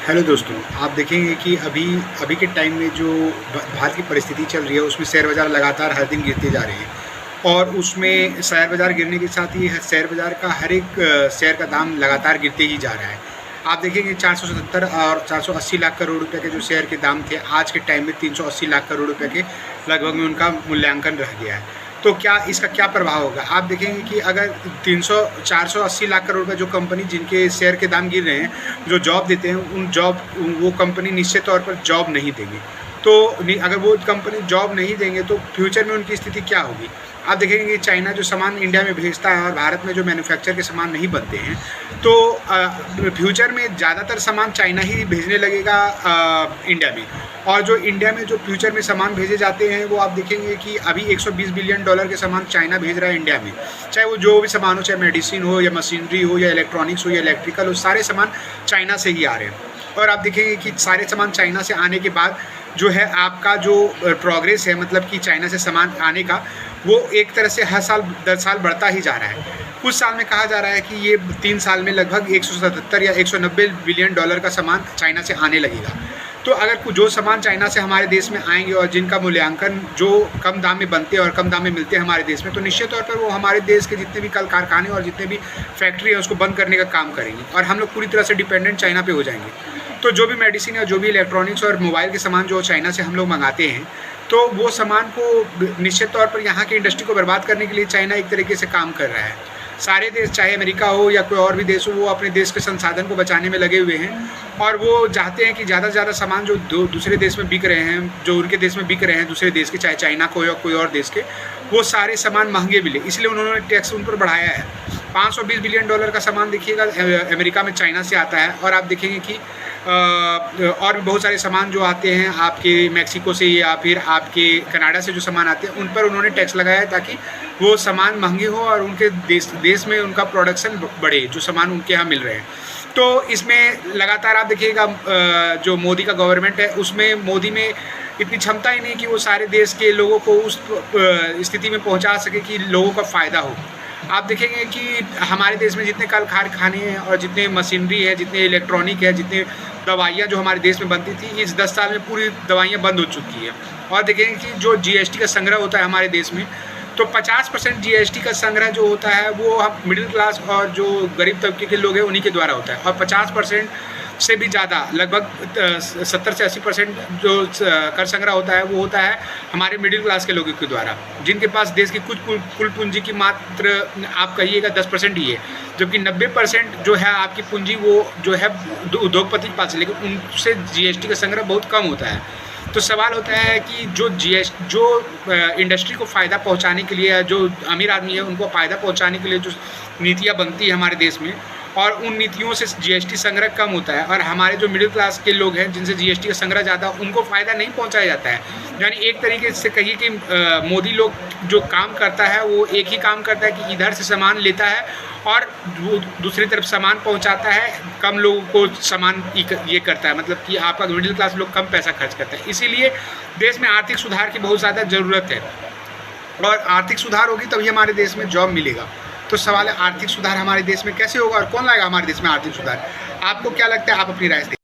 Hello दोस्तों, आप देखेंगे कि अभी अभी के टाइम में जो भारत की परिस्थिति चल रही है उसमें शेयर बाज़ार लगातार हर दिन गिरते जा रहे हैं और उसमें शेयर बाज़ार गिरने के साथ ही शेयर बाज़ार का हर एक शेयर का दाम लगातार गिरते ही जा रहा है। आप देखेंगे 477 और 480 लाख करोड़ रुपए के जो शेयर के दाम थे, आज के टाइम में 380 लाख करोड़ रुपए के लगभग में उनका मूल्यांकन रह गया है। तो क्या इसका क्या प्रभाव होगा? आप देखेंगे कि अगर 480 लाख करोड़ का जो कंपनी जिनके शेयर के दाम गिर रहे हैं, जो जॉब देते हैं, वो कंपनी निश्चित तौर पर जॉब नहीं देंगे। तो अगर वो कंपनी जॉब नहीं देंगे तो फ्यूचर में उनकी स्थिति क्या होगी? आप देखेंगे कि चाइना जो सामान इंडिया में भेजता है और भारत में जो मैन्युफैक्चर के सामान नहीं बनते हैं, तो फ्यूचर में ज़्यादातर सामान चाइना ही भेजने लगेगा इंडिया में। और जो इंडिया में जो फ्यूचर में सामान भेजे जाते हैं, वो आप देखेंगे कि अभी 120 बिलियन डॉलर के सामान चाइना भेज रहा है इंडिया में। चाहे वो जो भी सामान हो, चाहे मेडिसिन हो या मशीनरी हो या इलेक्ट्रॉनिक्स हो या इलेक्ट्रिकल हो, सारे सामान चाइना से ही आ रहे हैं। और आप देखेंगे कि सारे सामान चाइना से आने के बाद जो है आपका जो प्रोग्रेस है, मतलब कि चाइना से सामान आने का, वो एक तरह से हर साल 10 साल बढ़ता ही जा रहा है। कुछ साल में कहा जा रहा है कि ये 3 साल में लगभग 177 या 190 बिलियन डॉलर का सामान चाइना से आने लगेगा। तो अगर जो सामान चाइना से हमारे देश में आएंगे और जिनका मूल्यांकन जो कम दाम में बनते हैं और कम दाम में मिलते हैं हमारे देश में, तो निश्चित तौर पर वो हमारे देश के जितने भी कल कारखाने और जितने भी फैक्ट्री है उसको बंद करने का काम करेंगे और हम लोग पूरी तरह से डिपेंडेंट चाइना पे हो जाएंगे। तो जो भी मेडिसिन या जो भी इलेक्ट्रॉनिक्स और मोबाइल के सामान जो चाइना से हम लोग मंगाते हैं, तो वो सामान को निश्चित तौर पर यहाँ की इंडस्ट्री को बर्बाद करने के लिए चाइना एक तरीके से काम कर रहा है। सारे देश, चाहे अमेरिका हो या कोई और भी देश हो, वो अपने देश के संसाधन को बचाने में लगे हुए हैं और वो चाहते हैं कि ज़्यादा से ज़्यादा सामान जो दूसरे देश में बिक रहे हैं, जो उनके देश में बिक रहे हैं दूसरे देश के, चाहे चाइना को या कोई और देश के, वो सारे सामान महंगे मिले। इसलिए उन्होंने टैक्स उन पर बढ़ाया है। 520 बिलियन डॉलर का सामान देखिएगा अमेरिका में चाइना से आता है। और आप देखेंगे कि और भी बहुत सारे सामान जो आते हैं आपके मैक्सिको से या फिर आपके कनाडा से जो सामान आते हैं, उन पर उन्होंने टैक्स लगाया है ताकि वो सामान महंगे हो और उनके देश में उनका प्रोडक्शन बढ़े, जो सामान उनके यहाँ मिल रहे हैं। तो इसमें लगातार आप देखिएगा जो मोदी का गवर्नमेंट है, उसमें मोदी में इतनी क्षमता ही नहीं कि वो सारे देश के लोगों को उस स्थिति में पहुँचा सके कि लोगों का फ़ायदा हो। आप देखेंगे कि हमारे देश में जितने कल कारखाने हैं और जितने मशीनरी है, जितने इलेक्ट्रॉनिक है, जितने दवाइयाँ जो हमारे देश में बनती थी, इस 10 साल में पूरी दवाइयाँ बंद हो चुकी है। और देखेंगे कि जो जीएसटी का संग्रह होता है हमारे देश में, तो 50% जीएसटी का संग्रह जो होता है वो हम मिडिल क्लास और जो गरीब तबके के लोग हैं उन्हीं के द्वारा होता है। और 50% से भी ज़्यादा, लगभग 70 से 80% जो कर संग्रह होता है वो होता है हमारे मिडिल क्लास के लोगों के द्वारा, जिनके पास देश की कुछ कुल पूंजी की मात्र आप कहिएगा 10% ही है, जबकि 90% जो है आपकी पूंजी वो जो है उद्योगपति के पास है, लेकिन उनसे जीएसटी का संग्रह बहुत कम होता है। तो सवाल होता है कि जो इंडस्ट्री को फ़ायदा पहुंचाने के लिए, जो अमीर आदमी है उनको फ़ायदा पहुंचाने के लिए जो नीतियां बनती है हमारे देश में, और उन नीतियों से जीएसटी संग्रह कम होता है, और हमारे जो मिडिल क्लास के लोग हैं जिनसे जीएसटी का संग्रह ज़्यादा, उनको फ़ायदा नहीं पहुंचाया जाता है। यानी एक तरीके से कहिए कि मोदी लोग जो काम करता है वो एक ही काम करता है कि इधर से सामान लेता है और वो दूसरी तरफ सामान पहुंचाता है, कम लोगों को सामान ये करता है, मतलब कि आपका मिडिल क्लास लोग कम पैसा खर्च करता है। इसीलिए देश में आर्थिक सुधार की बहुत ज़्यादा ज़रूरत है और आर्थिक सुधार होगी तभी हमारे देश में जॉब मिलेगा। तो सवाल है, आर्थिक सुधार हमारे देश में कैसे होगा और कौन लाएगा हमारे देश में आर्थिक सुधार? आपको क्या लगता है? आप अपनी राय दें।